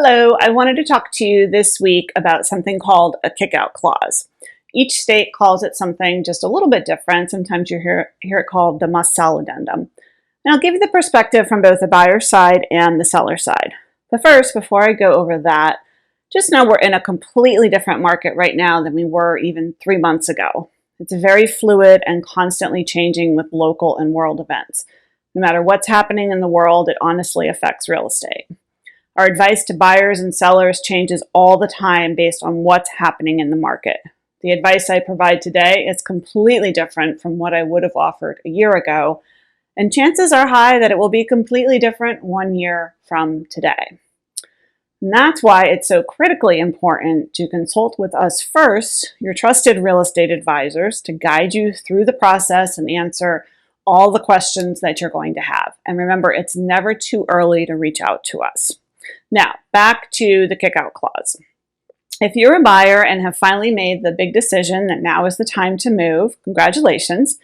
Hello, I wanted to talk to you this week about something called a kick-out clause. Each state calls it something just a little bit different. Sometimes you hear it called the must-sell addendum. And I'll give you the perspective from both the buyer side and the seller side. But first, before I go over that, just know we're in a completely different market right now than we were even 3 months ago. It's very fluid and constantly changing with local and world events. No matter what's happening in the world, it honestly affects real estate. Our advice to buyers and sellers changes all the time based on what's happening in the market. The advice I provide today is completely different from what I would have offered a year ago, and chances are high that it will be completely different 1 year from today. And that's why it's so critically important to consult with us first, your trusted real estate advisors, to guide you through the process and answer all the questions that you're going to have. And remember, it's never too early to reach out to us. Now, back to the kick-out clause. If you're a buyer and have finally made the big decision that now is the time to move, congratulations,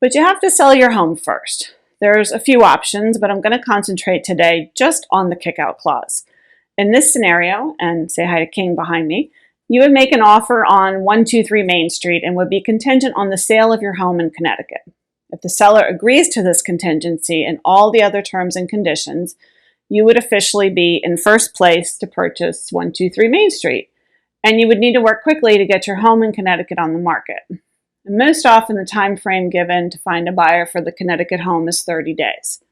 but you have to sell your home first. There's a few options, but I'm going to concentrate today just on the kick-out clause. In this scenario, and say hi to King behind me, you would make an offer on 123 Main Street and would be contingent on the sale of your home in Connecticut. If the seller agrees to this contingency and all the other terms and conditions, you would officially be in first place to purchase 123 Main Street, and you would need to work quickly to get your home in Connecticut on the market. And most often the time frame given to find a buyer for the Connecticut home is 30 days.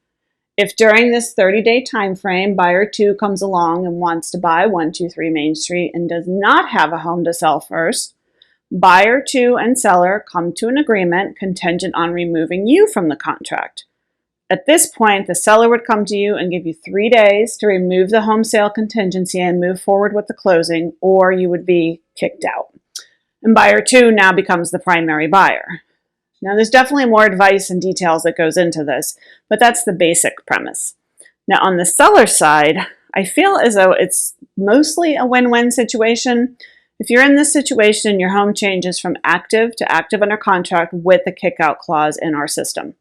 If during this 30-day time frame, buyer 2 comes along and wants to buy 123 Main Street and does not have a home to sell first, buyer 2 and seller come to an agreement contingent on removing you from the contract. At this point, the seller would come to you and give you 3 days to remove the home sale contingency and move forward with the closing, or you would be kicked out. And buyer 2 now becomes the primary buyer. Now, there's definitely more advice and details that goes into this, but that's the basic premise. Now, on the seller side, I feel as though it's mostly a win-win situation. If you're in this situation and your home changes from active to active under contract with the kick-out clause in our system,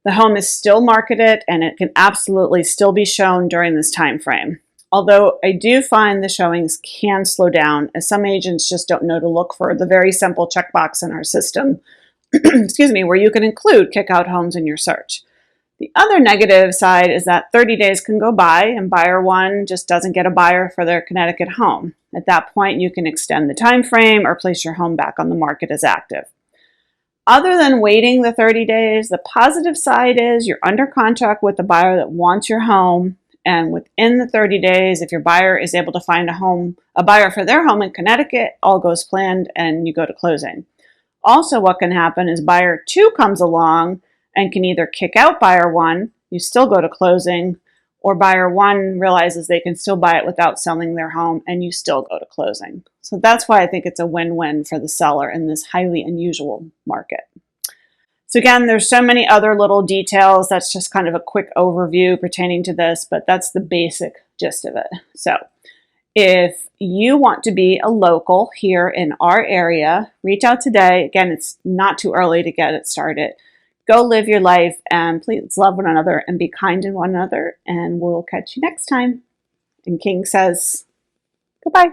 the home is still marketed and it can absolutely still be shown during this time frame. Although I do find the showings can slow down as some agents just don't know to look for the very simple checkbox in our system, excuse me, where you can include kick-out homes in your search. The other negative side is that 30 days can go by and buyer 1 just doesn't get a buyer for their Connecticut home. At that point, you can extend the time frame or place your home back on the market as active. Other than waiting the 30 days, the positive side is you're under contract with the buyer that wants your home, and within the 30 days, if your buyer is able to find a buyer for their home in Connecticut, all goes planned and you go to closing. Also, what can happen is buyer 2 comes along and can either kick out buyer 1, you still go to closing, or buyer 1 realizes they can still buy it without selling their home and you still go to closing. So that's why I think it's a win-win for the seller in this highly unusual market. So again, there's so many other little details. That's just kind of a quick overview pertaining to this, but that's the basic gist of it. So if you want to be a local here in our area, reach out today. Again, it's not too early to get it started. Go live your life and please love one another and be kind to one another, and we'll catch you next time. And King says goodbye.